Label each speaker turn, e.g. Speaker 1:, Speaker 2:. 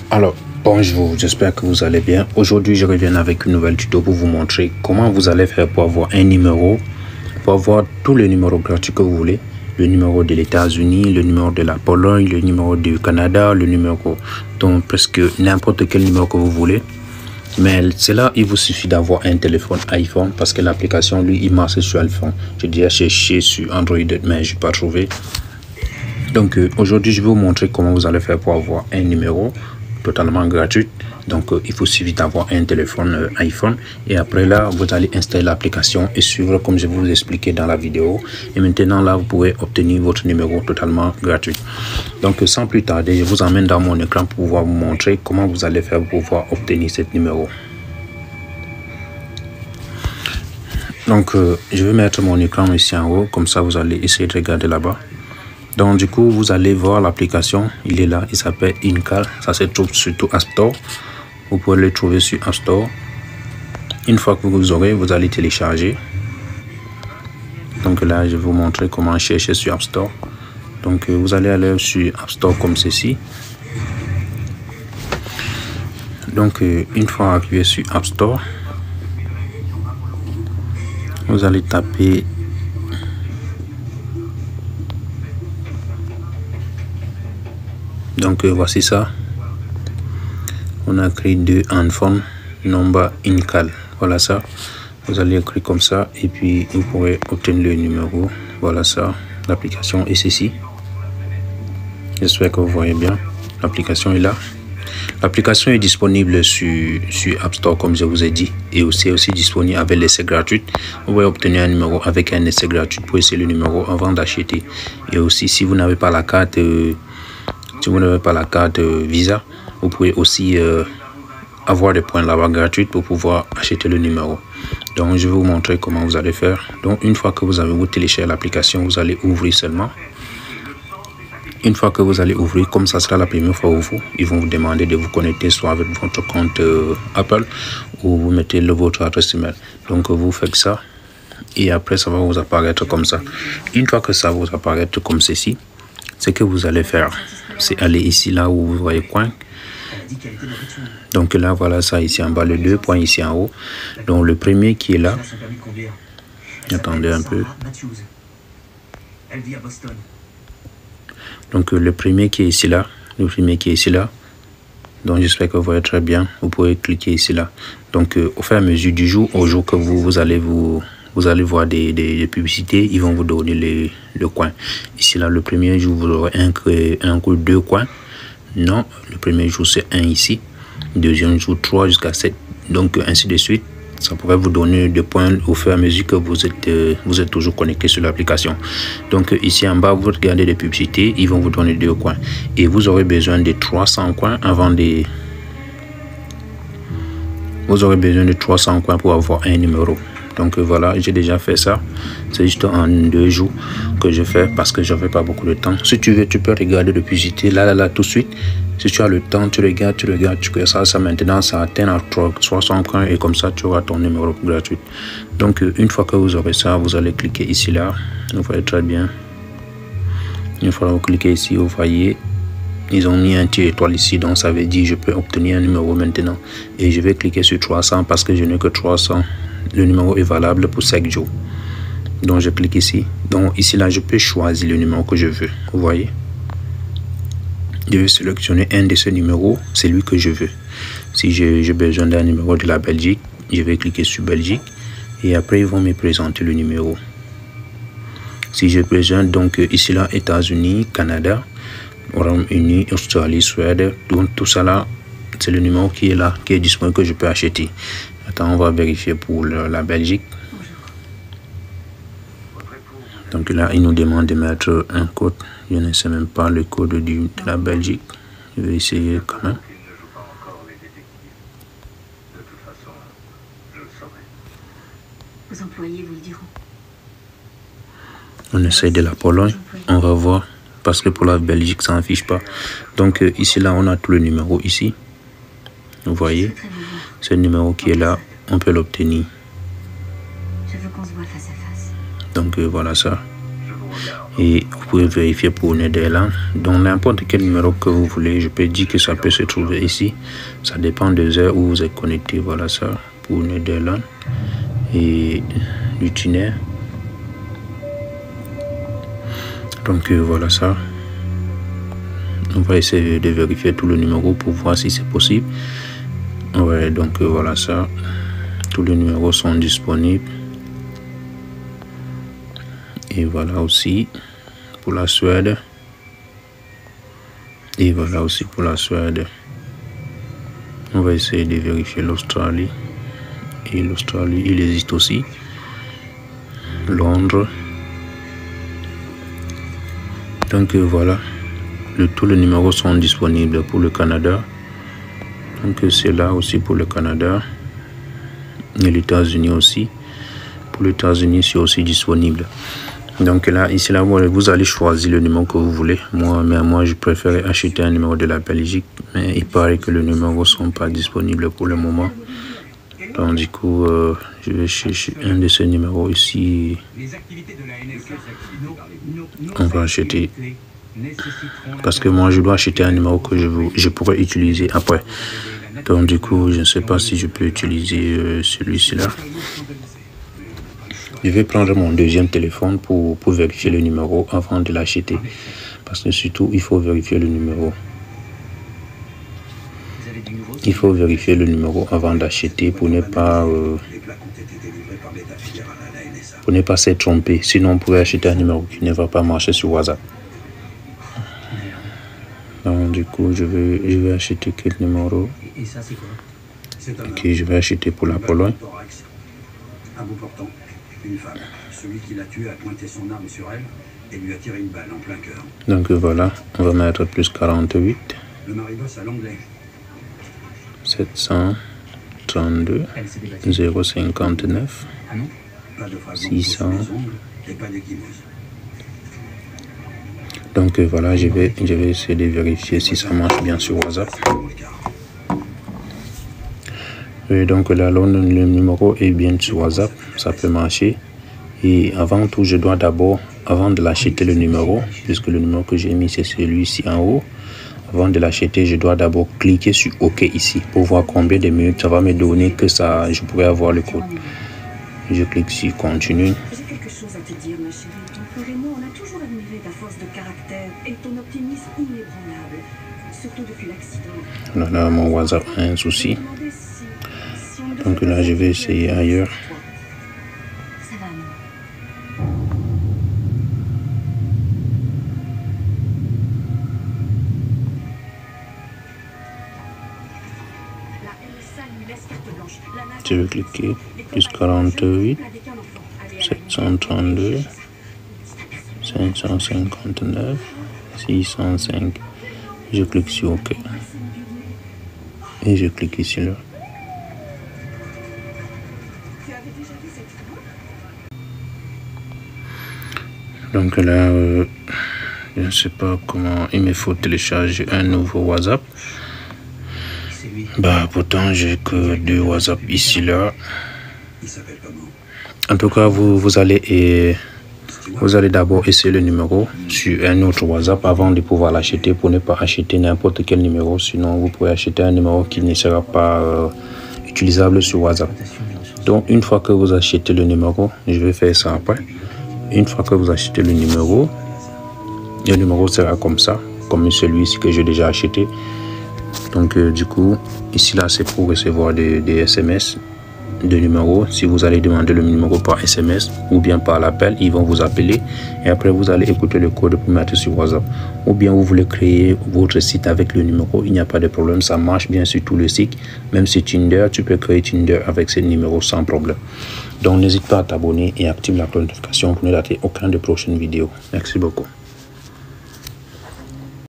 Speaker 1: Alors, bonjour, j'espère que vous allez bien. Aujourd'hui, je reviens avec une nouvelle tuto pour vous montrer comment vous allez faire pour avoir un numéro, pour avoir tous les numéros gratuits que vous voulez. Le numéro de l'États-Unis, le numéro de la Pologne, le numéro du Canada, le numéro donc presque n'importe quel numéro que vous voulez. Mais cela, il vous suffit d'avoir un téléphone iPhone parce que l'application, lui, il marche sur iPhone. J'ai déjà cherché sur Android, mais je n'ai pas trouvé. Donc aujourd'hui, je vais vous montrer comment vous allez faire pour avoir un numéro totalement gratuit. Donc il faut suffit d'avoir un téléphone iPhone et après là vous allez installer l'application et suivre comme je vous expliqué dans la vidéo. Et maintenant là vous pouvez obtenir votre numéro totalement gratuit. Donc sans plus tarder, je vous emmène dans mon écran pour pouvoir vous montrer comment vous allez faire pour pouvoir obtenir ce numéro. Donc je vais mettre mon écran ici en haut, comme ça vous allez essayer de regarder là-bas. Donc du coup vous allez voir l'application, il est là, il s'appelle Incal, ça se trouve surtout App Store. Vous pouvez le trouver sur App Store. Une fois que vous aurez, vous allez télécharger. Donc là je vais vous montrer comment chercher sur App Store. Donc vous allez aller sur App Store comme ceci. Donc une fois arrivé sur App Store, vous allez taper donc voici ça. On a écrit de iPhone number Incal. Voilà ça. Vous allez écrire comme ça et puis vous pourrez obtenir le numéro. Voilà ça. L'application est ceci. J'espère que vous voyez bien. L'application est là. L'application est disponible sur App Store comme je vous ai dit et aussi disponible avec l'essai gratuit. Vous pouvez obtenir un numéro avec un essai gratuit pour essayer le numéro avant d'acheter. Et aussi si vous n'avez pas la carte Visa, vous pouvez aussi avoir des points là-bas gratuits pour pouvoir acheter le numéro. Donc je vais vous montrer comment vous allez faire. Donc une fois que vous téléchargez l'application, vous allez ouvrir seulement. Une fois que vous allez ouvrir, comme ça sera la première fois pour vous, ils vont vous demander de vous connecter soit avec votre compte Apple ou vous mettez votre adresse email. Donc vous faites ça et après ça va vous apparaître comme ça. Une fois que ça vous apparaître comme ceci, ce que vous allez faire, c'est aller ici là où vous voyez coin. Donc là voilà ça ici en bas, les deux points ici en haut. Donc le premier qui est là, attendez un peu. Donc le premier qui est ici là, donc j'espère que vous voyez très bien. Vous pouvez cliquer ici là. Donc au fur et à mesure du jour au jour que vous allez voir des publicités, ils vont vous donner le coin. Ici là, le premier jour, vous aurez un ou deux coins. Non, le premier jour, c'est 1 ici. Deuxième jour, 3 jusqu'à 7. Donc, ainsi de suite. Ça pourrait vous donner des points au fur et à mesure que vous êtes toujours connecté sur l'application. Donc, ici en bas, vous regardez les publicités, ils vont vous donner 2 coins. Et vous aurez besoin de 300 coins avant de... Vous aurez besoin de 300 coins pour avoir un numéro. Donc voilà, j'ai déjà fait ça. C'est juste en 2 jours que je fais parce que je n'avais pas beaucoup de temps. Si tu veux, tu peux regarder le publicité là tout de suite. Si tu as le temps, tu regardes, ça maintenant, ça atteint à 300 coins et comme ça, tu auras ton numéro gratuit. Donc une fois que vous aurez ça, vous allez cliquer ici là. Vous voyez très bien. Une fois que vous cliquez ici, vous voyez, ils ont mis un petit étoile ici, donc ça veut dire je peux obtenir un numéro maintenant. Et je vais cliquer sur 300 parce que je n'ai que 300. Le numéro est valable pour 5 jours. Donc je clique ici. Donc ici là, je peux choisir le numéro que je veux. Vous voyez. Je vais sélectionner un de ces numéros, c'est lui que je veux. Si j'ai besoin d'un numéro de la Belgique, je vais cliquer sur Belgique. Et après, ils vont me présenter le numéro. Si j'ai besoin, donc ici là, États-Unis, Canada, Royaume-Uni, Australie, Suède, donc tout ça là, c'est le numéro qui est là, qui est disponible, que je peux acheter. Attends, on va vérifier pour la Belgique. Donc là, il nous demande de mettre un code. Je ne sais même pas le code de la Belgique. Je vais essayer quand même.
Speaker 2: Vos employés vous le diront.
Speaker 1: On essaie de la Pologne. On va voir. Parce que pour la Belgique, ça n'affiche pas. Donc ici, là, on a tout le numéro ici. Vous voyez. Ce numéro qui est là, on peut l'obtenir.
Speaker 2: Je veux qu'on se voit face à face.
Speaker 1: Donc voilà ça. et vous pouvez vérifier pour Netherlands. Donc n'importe quel numéro que vous voulez, je peux dire que ça peut se trouver ici. Ça dépend des heures où vous êtes connecté. Voilà ça pour Netherlands et l'itinéraire. Donc voilà ça. On va essayer de vérifier tout le numéro pour voir si c'est possible. Ouais, donc voilà ça. Tous les numéros sont disponibles. Et voilà aussi pour la Suède. Et voilà aussi pour la Suède. On va essayer de vérifier l'Australie. Et l'Australie, il existe aussi. Londres. Donc voilà. Tous les numéros sont disponibles pour le Canada. Donc c'est là aussi pour le Canada. Et les États-Unis aussi. Pour les États-Unis, c'est aussi disponible. Donc là, ici, là, vous allez choisir le numéro que vous voulez. Moi, je préfère acheter un numéro de la Belgique. Mais il paraît que les numéros ne sont pas disponibles pour le moment. Donc du coup, je vais chercher un de ces numéros ici. On va acheter. Parce que moi, je dois acheter un numéro que je pourrais utiliser après. Donc du coup, je ne sais pas si je peux utiliser celui-ci là. Je vais prendre mon deuxième téléphone pour vérifier le numéro avant de l'acheter. Parce que surtout, il faut vérifier le numéro. Il faut vérifier le numéro avant d'acheter pour ne pas s'être trompé. Sinon, on pourrait acheter un numéro qui ne va pas marcher sur WhatsApp. Donc, du coup, je vais acheter quel numéro? Ok, je vais acheter pour la Pologne.
Speaker 3: Une femme. Celui qui l'a tué a pointé son arme sur elle et lui a tiré une balle en plein cœur.
Speaker 1: Donc voilà, on va mettre plus 48.
Speaker 3: Le mari bosse à l'anglais.
Speaker 1: 732 059 600. Donc voilà, je vais essayer de vérifier si ça marche bien sur WhatsApp. Et donc là, le numéro est bien sur WhatsApp, ça peut marcher. Et avant tout, je dois d'abord, avant de l'acheter le numéro, puisque le numéro que j'ai mis c'est celui-ci en haut, avant de l'acheter, je dois d'abord cliquer sur OK ici pour voir combien de minutes ça va me donner que ça, je pourrais avoir le code. Je clique sur Continue.
Speaker 2: J'ai quelque chose à te dire, ma chérie. Ton frère et moi, on a toujours admiré ta force de caractère et ton optimisme inébranlable, surtout depuis l'accident.
Speaker 1: Là, mon WhatsApp a un souci. Donc là, je vais essayer ailleurs.
Speaker 2: Ça va, non?
Speaker 1: Je vais cliquer plus 48 732 559 605. Je clique sur OK. Et je clique ici là. Donc là, je ne sais pas comment il me faut télécharger un nouveau WhatsApp. Bah pourtant j'ai que 2 WhatsApp ici là. En tout cas, vous allez d'abord essayer le numéro sur un autre WhatsApp avant de pouvoir l'acheter, pour ne pas acheter n'importe quel numéro. Sinon, vous pouvez acheter un numéro qui ne sera pas utilisable sur WhatsApp. Donc, une fois que vous achetez le numéro, je vais faire ça après. Une fois que vous achetez le numéro sera comme ça, comme celui-ci que j'ai déjà acheté. Donc, du coup, ici là, c'est pour recevoir des SMS de numéros. Si vous allez demander le numéro par SMS ou bien par l'appel, ils vont vous appeler et après vous allez écouter le code pour mettre sur WhatsApp. Ou bien vous voulez créer votre site avec le numéro, il n'y a pas de problème, ça marche bien sur tout le site. Même si Tinder, tu peux créer Tinder avec ce numéro sans problème. Donc n'hésite pas à t'abonner et active la notification pour ne rater aucune des prochaines vidéos. Merci beaucoup.